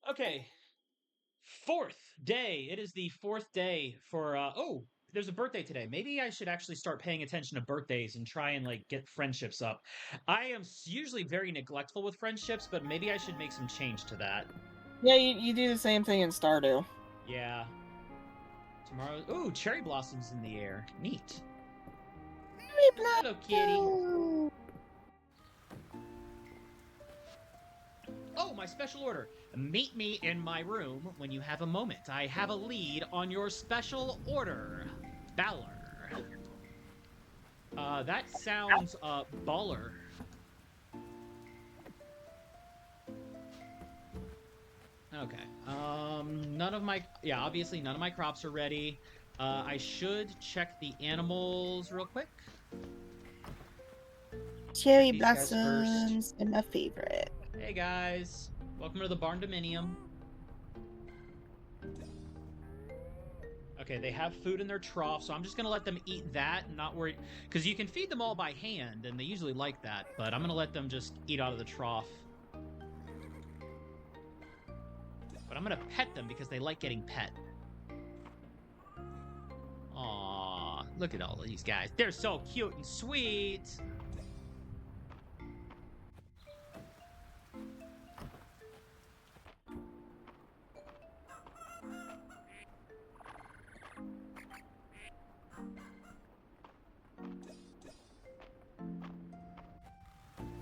Okay, fourth day. It is the fourth day for oh, there's a birthday today. Maybe I should actually start paying attention to birthdays and try and like get friendships up. I am usually very neglectful with friendships, but maybe I should make some change to that. Yeah, you do the same thing in Stardew. Yeah. Tomorrow. Ooh, cherry blossoms in the air. Neat. Hello, kitty. Blossom! Oh, my special order. Meet me in my room when you have a moment. I have a lead on your special order. Balor. That sounds, baller. Okay. None of my... Yeah, obviously none of my crops are ready. I should check the animals real quick. Cherry These guys first. blossoms are my favorite. Hey, guys. Welcome to the Barn Dominium. Okay, they have food in their trough, so I'm just gonna let them eat that and not worry... Because you can feed them all by hand, and they usually like that, but I'm gonna let them just eat out of the trough. But I'm gonna pet them because they like getting pet. Aww, look at all of these guys. They're so cute and sweet!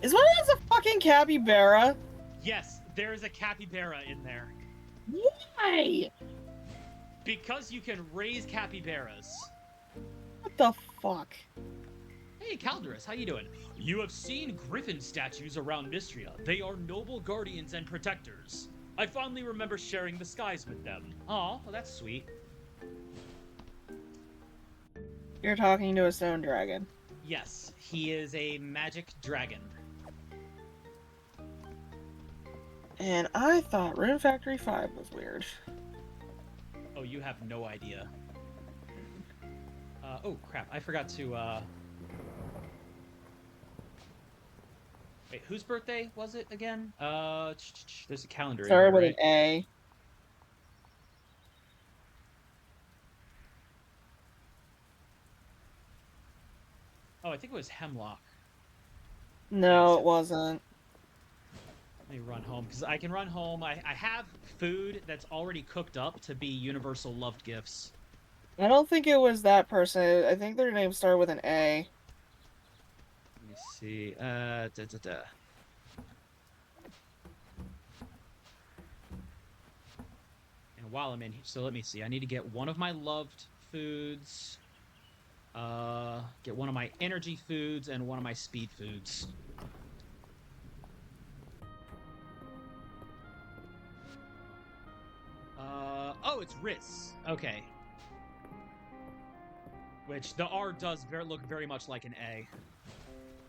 Is one of those a fucking capybara? Yes, there's a capybara in there. Why? Because you can raise capybaras. What the fuck? Hey, Calderus, how you doing? You have seen griffin statues around Mistria. They are noble guardians and protectors. I fondly remember sharing the skies with them. Aw, well, that's sweet. You're talking to a stone dragon. Yes, he is a magic dragon. And I thought Rune Factory 5 was weird. Oh, you have no idea. Oh, crap, I forgot to, Wait, whose birthday was it again? There's a calendar Started in with here, an A. Oh, I think it was Hemlock. No, it wasn't. Let me run home, because I can run home. I have food that's already cooked up to be universal loved gifts. I don't think it was that person. I think their name started with an A. Let me see. And while I'm in here, so let me see. I need to get one of my loved foods, get one of my energy foods, and one of my speed foods. Oh, it's Riz. Okay. Which the R does look very much like an A.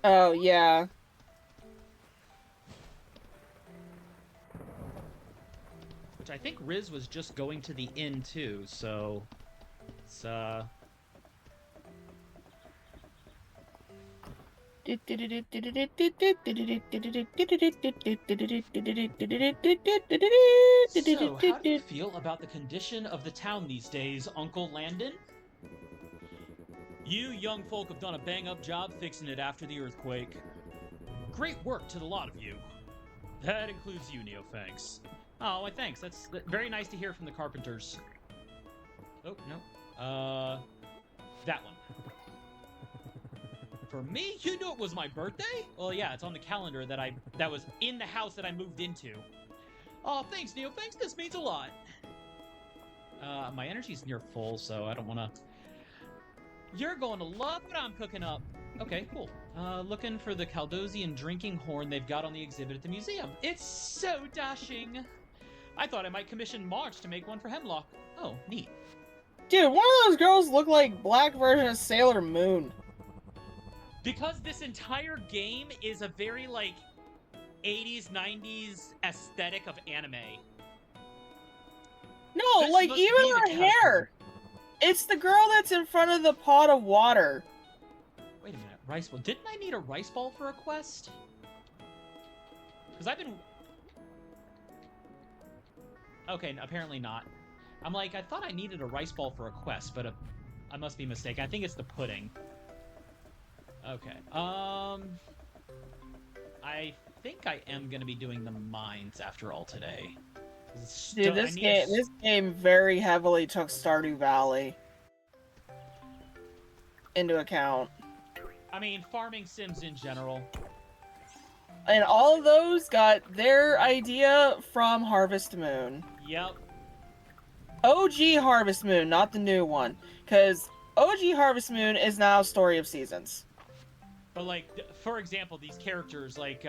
Oh, yeah. Which I think Riz was just going to the inn too, so it's So, how do you feel about the condition of the town these days, Uncle Landon? You young folk have done a bang-up job fixing it after the earthquake. Great work to the lot of you. That includes you, Neothanks. Oh, well, thanks. That's very nice to hear from the carpenters. Oh, no. That one. For me? You knew it was my birthday? Well, yeah, it's on the calendar that was in the house that I moved into. Oh, thanks, Neo. Thanks, this means a lot. My energy's near full, so I don't want to... You're going to love what I'm cooking up. Okay, cool. Looking for the Caldosian drinking horn they've got on the exhibit at the museum. It's so dashing. I thought I might commission March to make one for Hemlock. Oh, neat. Dude, one of those girls looked like black version of Sailor Moon. Because this entire game is a very, like, 80s, 90s aesthetic of anime. No, This like, must even be the her character. hair. It's the girl that's in front of the pot of water. Wait a minute, rice ball. Didn't I need a rice ball for a quest? Because I've been... Okay, apparently not. I'm like, I thought I needed a rice ball for a quest, but I must be mistaken. I think it's the pudding. Okay. I think I am gonna be doing the mines after all today. Dude, this game very heavily took Stardew Valley into account. I mean, farming sims in general. And all of those got their idea from Harvest Moon. Yep. OG Harvest Moon, not the new one. Because OG Harvest Moon is now Story of Seasons. But, like, for example, these characters, like,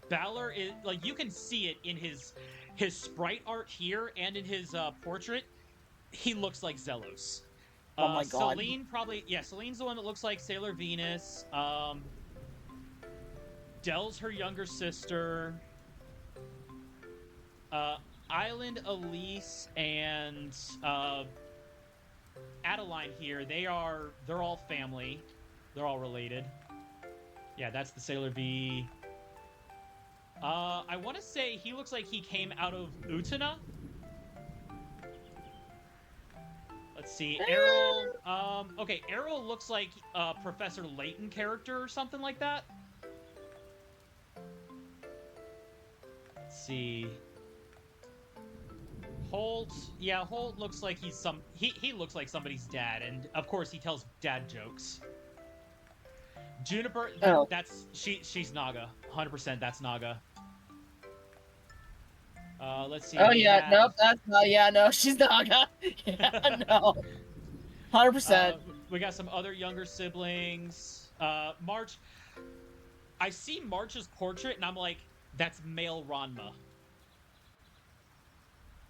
Balor is, like, you can see it in his sprite art here and in his portrait. He looks like Zelos. Oh my god. Selene probably, yeah, Selene's the one that looks like Sailor Venus. Dell's her younger sister. Island Elise and Adeline here, they're all family. They're all related. Yeah, that's the Sailor V. I want to say he looks like he came out of Utena. Let's see, Errol. Okay, Errol looks like a Professor Layton character or something like that. Let's see. Holt, yeah, Holt looks like he looks like somebody's dad, and of course he tells dad jokes. Juniper, she's Naga, 100%. That's Naga. Let's see. Oh yeah, nope, that's not. Yeah, no, she's Naga. Yeah, no, 100%. We got some other younger siblings. March. I see March's portrait, and I'm like, that's male Ranma.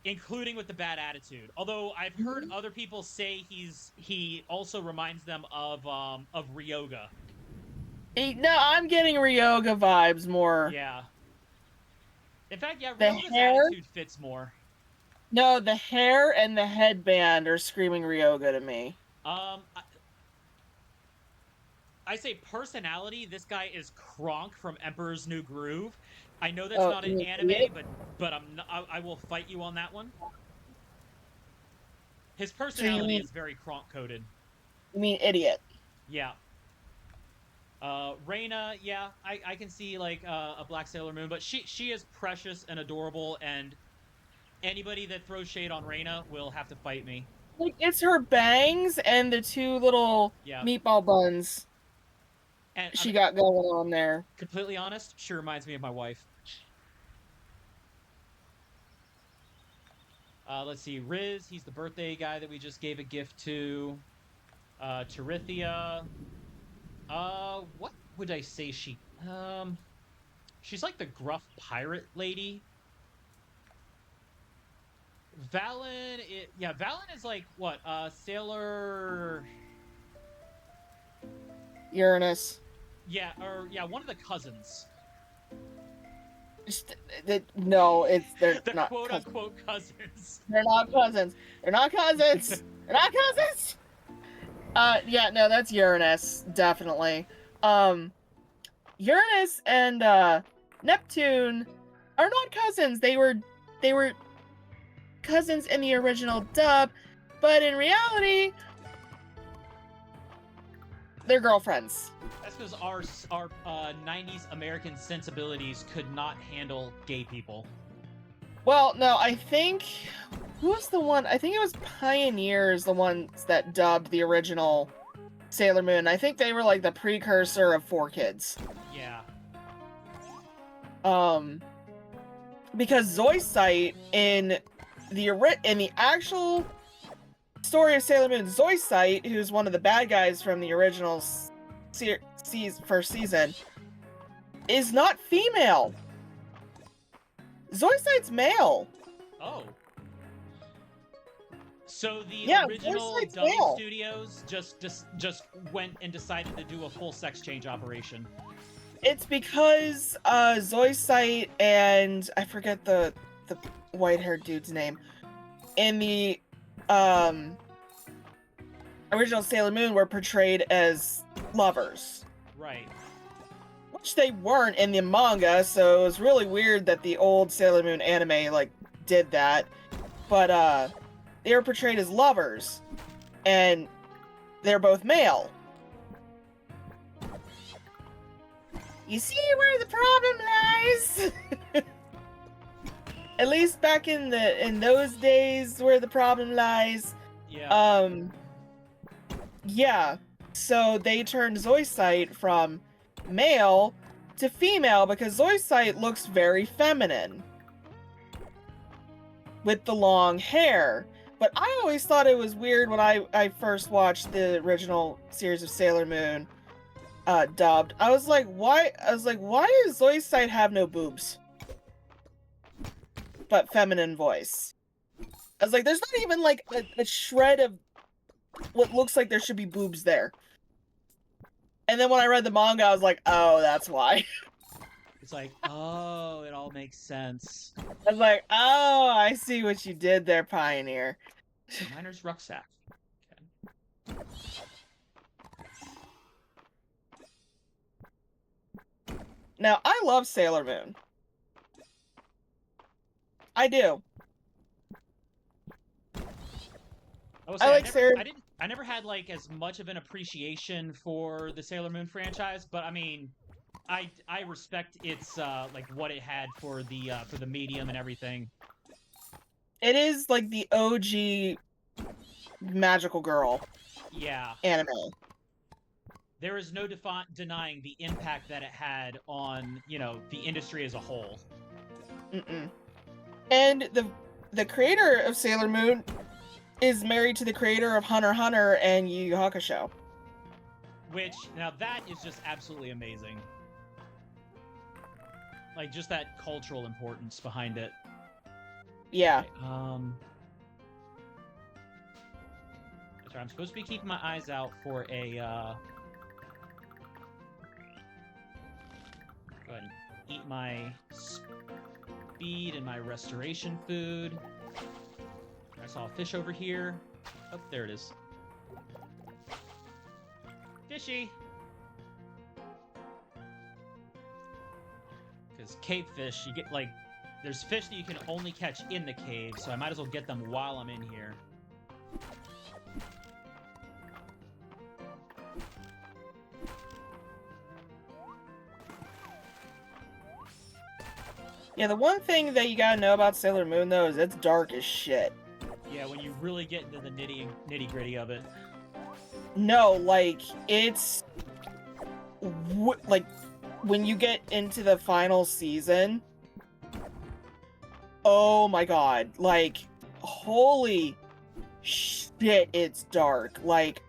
Including with the bad attitude. Although I've heard other people say he also reminds them of Ryoga. No, I'm getting Ryoga vibes more. Yeah. In fact, yeah, Ryoga's attitude fits more. No, the hair and the headband are screaming Ryoga to me. I say personality, this guy is Kronk from Emperor's New Groove. I know that's not an anime, but I will fight you on that one. His personality is very Kronk coded. You mean idiot? Yeah. Reina, yeah, I can see like a Black Sailor Moon, but she is precious and adorable, and anybody that throws shade on Reina will have to fight me. Like, it's her bangs and the two little meatball buns and she got going on there. Completely honest, she reminds me of my wife. Let's see, Riz, he's the birthday guy that we just gave a gift to. Terithia. What would I say she's like the gruff pirate lady. Valen, Valen is like, what, Sailor... Uranus. Yeah, one of the cousins. No, they're the not quote-unquote cousins. They're not cousins. They're not cousins. They're not cousins. Yeah, no, that's Uranus, definitely. Uranus and Neptune are not cousins. They were cousins in the original dub, but in reality, they're girlfriends. That's because our 90s American sensibilities could not handle gay people. Well, no, I think... Who was the one? I think it was Pioneers, the ones that dubbed the original Sailor Moon. I think they were like the precursor of 4Kids. Yeah. Because Zoisite in the actual story of Sailor Moon, Zoisite, who's one of the bad guys from the original first season, is not female. Zoisite's male. Oh. So the original dubbing studios just went and decided to do a full sex change operation. It's because Zoisite and I forget the white-haired dude's name in the original Sailor Moon were portrayed as lovers. Right. Which they weren't in the manga, so it was really weird that the old Sailor Moon anime like did that. but they were portrayed as lovers, and they're both male. You see where the problem lies? At least back in those days where the problem lies. Yeah. Yeah. So they turned Zoisite from male to female because Zoisite looks very feminine with the long hair. But I always thought it was weird when I first watched the original series of Sailor Moon dubbed. I was like, why does Zoisite have no boobs? But feminine voice. I was like, there's not even like a shred of what looks like there should be boobs there. And then when I read the manga, I was like, oh, that's why. It's like, oh, it all makes sense. I was like, oh, I see what you did there, Pioneer. Miner's rucksack. Okay. Now, I love Sailor Moon. I do. I never had like as much of an appreciation for the Sailor Moon franchise, but I mean, I respect its like what it had for the medium and everything. It is like the OG magical girl. Yeah. Anime. There is no denying the impact that it had on, you know, the industry as a whole. And the creator of Sailor Moon is married to the creator of Hunter x Hunter and Yu Yu Hakusho. Which, now that is just absolutely amazing. Like, just that cultural importance behind it. Yeah. Okay, sorry, I'm supposed to be keeping my eyes out for a, go ahead and eat my speed and my restoration food. I saw a fish over here. Oh, there it is. Fishy! Because cave fish, you get, like, there's fish that you can only catch in the cave, so I might as well get them while I'm in here. Yeah, the one thing that you gotta know about Sailor Moon, though, is it's dark as shit. Yeah, when you really get into the nitty-gritty of it. No, like, it's... like, when you get into the final season... Oh my god, like, holy shit, it's dark. Like,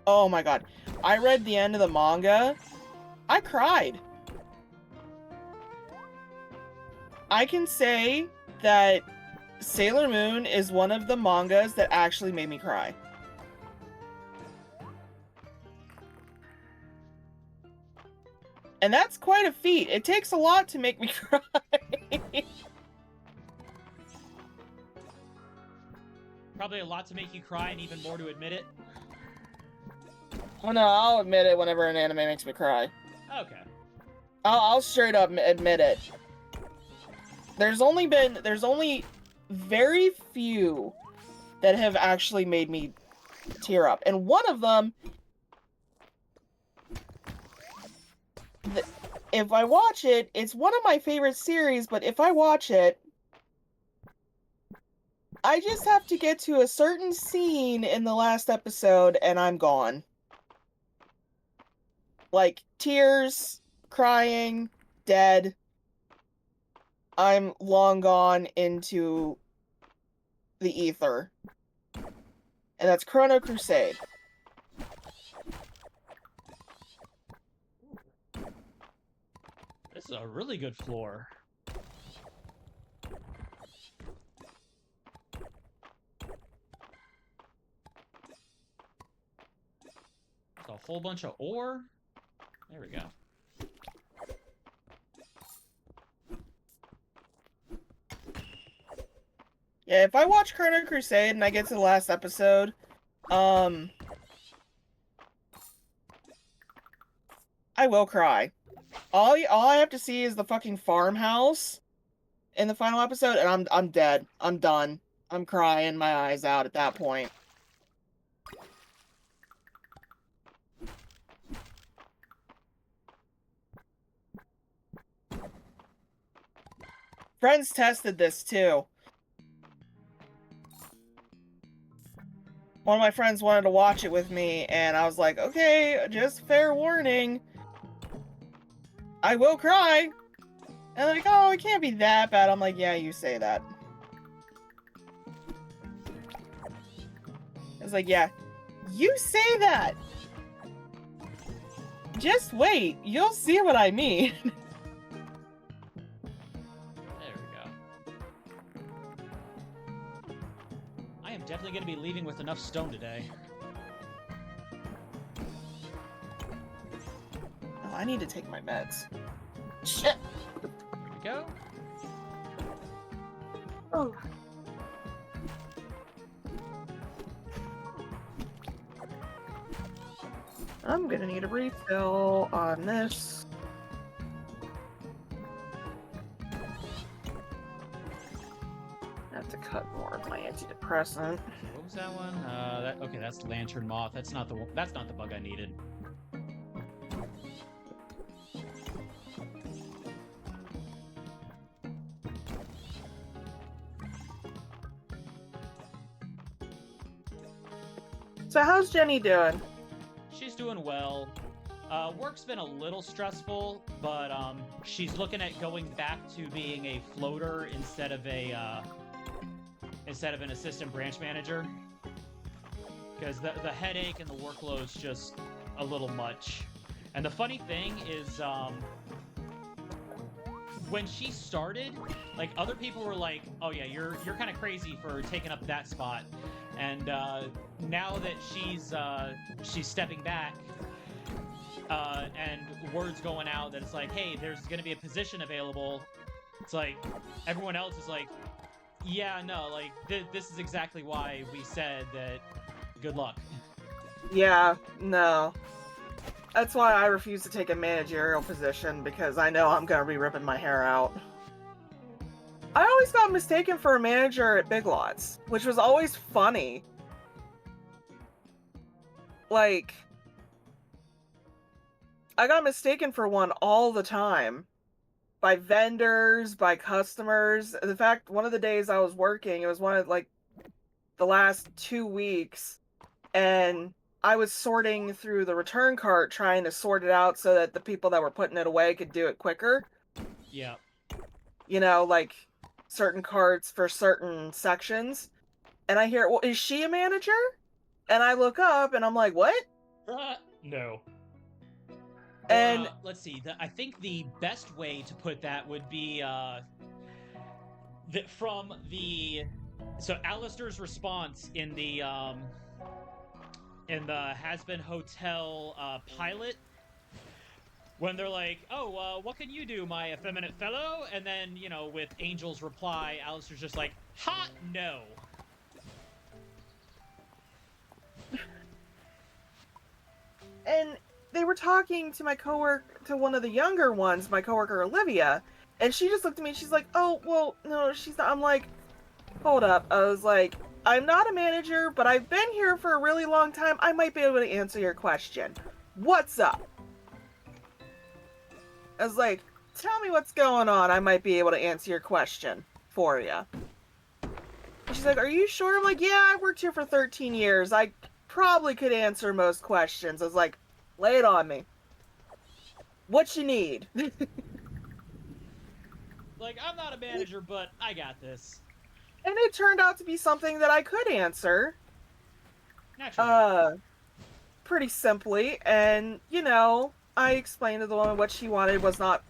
oh my god. I read the end of the manga. I cried. I can say that Sailor Moon is one of the mangas that actually made me cry. And that's quite a feat. It takes a lot to make me cry. Probably a lot to make you cry and even more to admit it. Oh no, I'll admit it whenever an anime makes me cry. Okay. I'll straight up admit it. There's only very few that have actually made me tear up. And one of them, if I watch it, it's one of my favorite series, but if I watch it, I just have to get to a certain scene in the last episode and I'm gone. Like, tears, crying, dead. I'm long gone into the ether. And that's Chrono Crusade. This is a really good floor. There's a whole bunch of ore. There we go. Yeah, if I watch Chrono Crusade and I get to the last episode, I will cry. All I have to see is the fucking farmhouse in the final episode, and I'm dead. I'm done. I'm crying my eyes out at that point. Friends tested this too. One of my friends wanted to watch it with me, and I was like, okay, just fair warning. I will cry. And they're like, oh, it can't be that bad. I'm like, yeah, you say that. It's like, yeah, you say that. Just wait. You'll see what I mean. There we go. I am definitely going to be leaving with enough stone today. Oh, I need to take my meds. Shit. There we go. Oh. I'm gonna need a refill on this. I have to cut more of my antidepressant. What was that one? Okay, that's lantern moth. That's not the bug I needed. So how's Jenny doing? She's doing well. Work's been a little stressful, but she's looking at going back to being a floater instead of an assistant branch manager. Because the headache and the workload's just a little much. And the funny thing is, when she started, like, other people were like, "Oh yeah, you're kind of crazy for taking up that spot." And now that she's stepping back, and word's going out that it's like, "Hey, there's gonna be a position available," it's like everyone else is like, "Yeah, no, like this is exactly why we said that. Good luck." Yeah, no. That's why I refuse to take a managerial position, because I know I'm gonna be ripping my hair out. I always got mistaken for a manager at Big Lots, which was always funny. Like, I got mistaken for one all the time. By vendors, by customers. In fact, one of the days I was working, it was one of, like, the last 2 weeks, and I was sorting through the return cart, trying to sort it out so that the people that were putting it away could do it quicker. Yeah. You know, like, certain carts for certain sections. And I hear, well, is she a manager? And I look up and I'm like, what? No. And let's see. I think the best way to put that would be so Alistair's response in the Has-Been Hotel pilot, when they're like, "Oh, what can you do, my effeminate fellow?" And then, with Angel's reply, Alistair's just like, "Ha, no." And they were talking to my coworker, to one of the younger ones, my coworker Olivia, and she just looked at me and she's like, "Oh, well, no, she's not." I'm like, hold up. I was like, I'm not a manager, but I've been here for a really long time. I might be able to answer your question. What's up? I was like, tell me what's going on. I might be able to answer your question for you. She's like, are you sure? I'm like, yeah, I worked here for 13 years. I probably could answer most questions. I was like, lay it on me. What you need? Like, I'm not a manager, but I got this. And it turned out to be something that I could answer. Naturally. Pretty simply. And, I explained to the woman what she wanted was not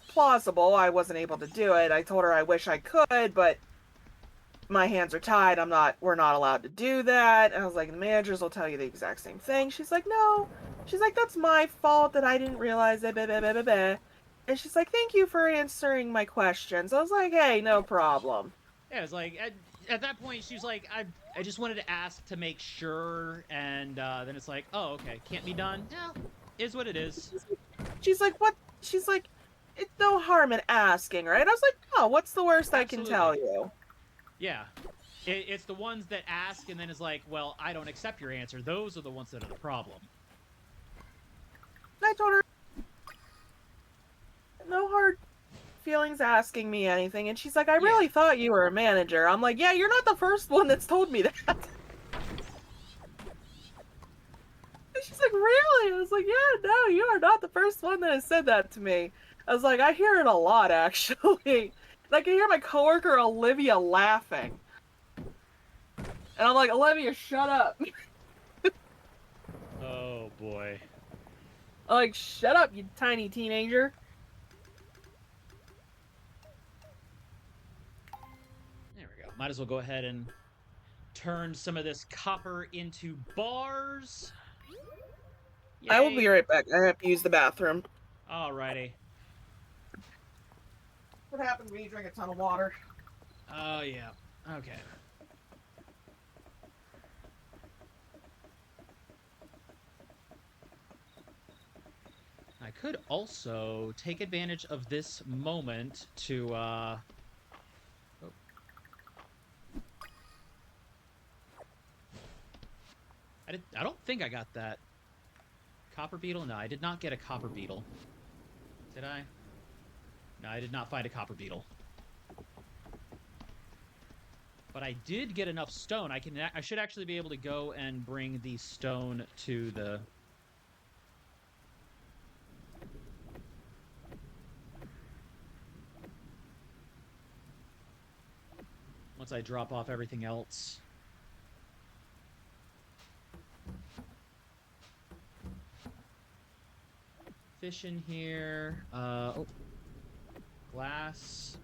plausible. I wasn't able to do it. I told her I wish I could, but my hands are tied. We're not allowed to do that. And I was like, the managers will tell you the exact same thing. She's like, no. She's like, that's my fault that I didn't realize it. Blah, blah, blah, blah, blah. And she's like, thank you for answering my questions. I was like, hey, no problem. Yeah, it's like, at that point, she's like, I just wanted to ask to make sure, and then it's like, oh, okay, can't be done? Yeah, is what it is. She's like, what? She's like, it's no harm in asking, right? I was like, oh, what's the worst Absolutely. I can tell you? Yeah. It's the ones that ask and then is like, well, I don't accept your answer. Those are the ones that are the problem. I told her no hard feelings asking me anything, and she's like, I really thought you were a manager. I'm like, yeah, you're not the first one that's told me that. And she's like, really? I was like, yeah, no, you are not the first one that has said that to me. I was like, I hear it a lot, actually. And I can hear my coworker Olivia laughing. And I'm like, Olivia, shut up. Oh, boy. I'm like, shut up, you tiny teenager. There we go. Might as well go ahead and turn some of this copper into bars. Yay. I will be right back. I have to use the bathroom. Alrighty. What happens when you drink a ton of water? Oh, yeah. Okay. I could also take advantage of this moment to, oh. I don't think I got that. Copper beetle? No, I did not get a copper beetle. Did I? No, I did not find a copper beetle. But I did get enough stone. I should actually be able to go and bring the stone to the... Once I drop off everything else. Fish in here. Oh. Glass.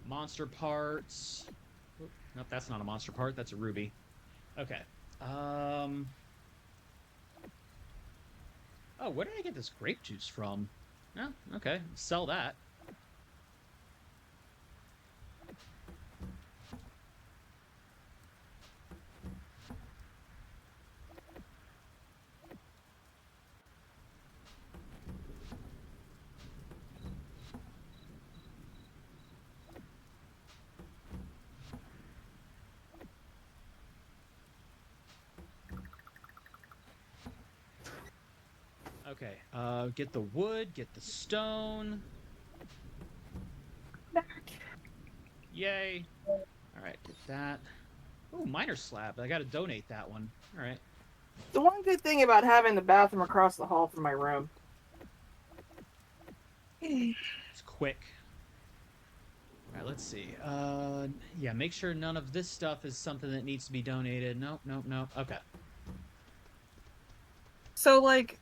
Monster parts. Oh, nope, that's not a monster part. That's a ruby. Okay. Oh, where did I get this grape juice from? No, okay. Sell that. Okay, get the wood, get the stone. Back. Yay. Alright, get that. Ooh, miner slab. I gotta donate that one. Alright. The one good thing about having the bathroom across the hall from my room. It's quick. Alright, let's see. Yeah, make sure none of this stuff is something that needs to be donated. Nope, nope, nope. Okay. So, like,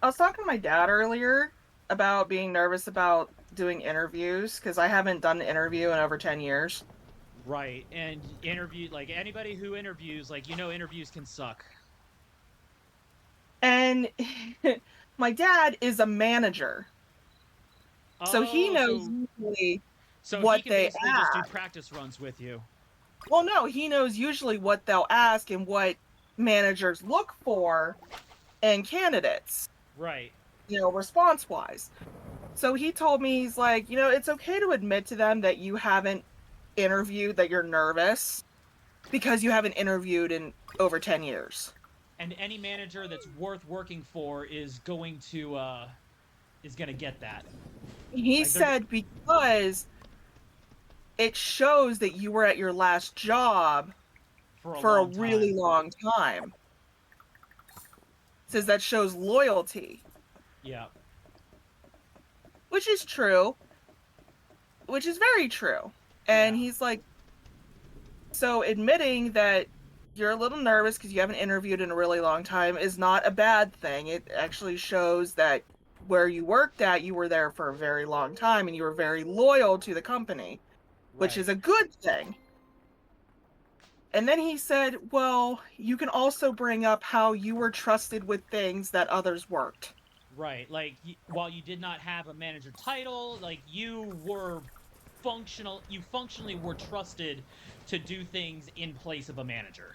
I was talking to my dad earlier about being nervous about doing interviews, because I haven't done an interview in over 10 years. Right, and like, anybody who interviews, like, interviews can suck. And my dad is a manager. So he knows usually what he can they basically ask. just do practice runs with you. Well, no, he knows usually what they'll ask and what managers look for in candidates. Right. Response-wise. So he told me, he's like, it's okay to admit to them that you haven't interviewed, that you're nervous, because you haven't interviewed in over 10 years. And any manager that's worth working for is going to get that. He said because it shows that you were at your last job for a really long time. Says that shows loyalty. Yeah. Which is true. Which is very true. And he's like, so admitting that you're a little nervous because you haven't interviewed in a really long time is not a bad thing. It actually shows that where you worked at, you were there for a very long time and you were very loyal to the company, which is a good thing. And then he said, well, you can also bring up how you were trusted with things that others weren't. Right. Like, while you did not have a manager title, like, you functionally were trusted to do things in place of a manager.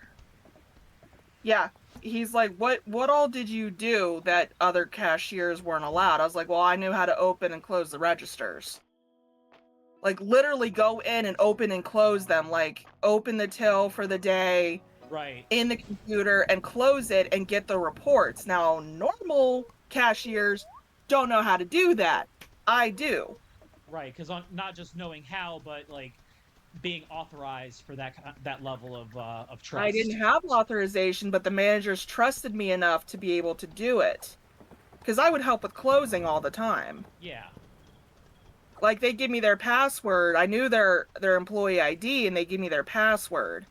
Yeah. He's like, what all did you do that other cashiers weren't allowed? I was like, well, I knew how to open and close the registers. Like, literally go in and open and close them. Like, open the till for the day Right. in the computer and close it and get the reports. Now, normal cashiers don't know how to do that. I do. Right, because not just knowing how, but like being authorized for that level of I trust. didn't have authorization, but the managers trusted me enough to be able to do it. Because I would help with closing all the time. Yeah. Like, they give me their password. I knew their employee ID, and they give me their password.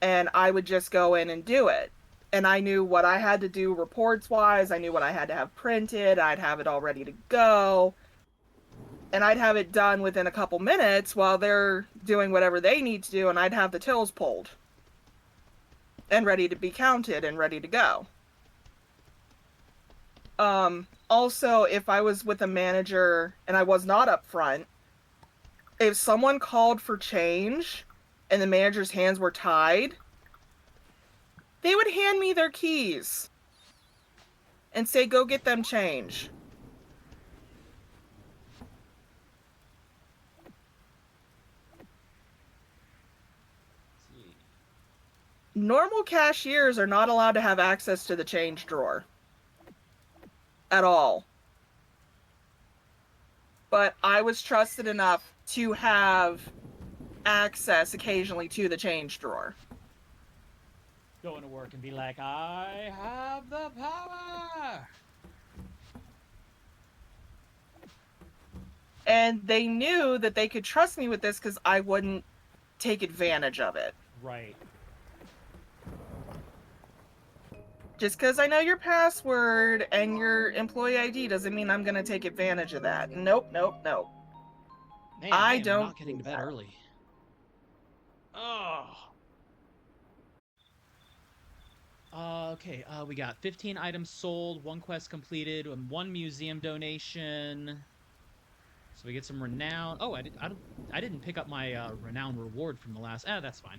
And I would just go in and do it. And I knew what I had to do reports-wise. I knew what I had to have printed. I'd have it all ready to go. And I'd have it done within a couple minutes while they're doing whatever they need to do, and I'd have the tills pulled. And ready to be counted and ready to go. Also, if I was with a manager and I was not up front, if someone called for change and the manager's hands were tied, they would hand me their keys and say, go get them change. Let's see. Normal cashiers are not allowed to have access to the change drawer. At all. But I was trusted enough to have access occasionally to the change drawer. Go into work and be like, I have the power. And they knew that they could trust me with this because I wouldn't take advantage of it. Right. Just because I know your password and your employee ID doesn't mean I'm going to take advantage of that. Nope, nope, nope. Man, I am don't not getting do to bed that. early. Oh. Okay, we got 15 items sold, 1 quest completed, and 1 museum donation. So we get some renown. Oh, I didn't pick up my renown reward from the last. That's fine.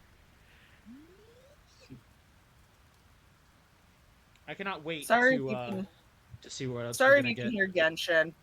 I cannot wait Sorry if to you can, see what else we're sorry if gonna you can get. hear Genshin.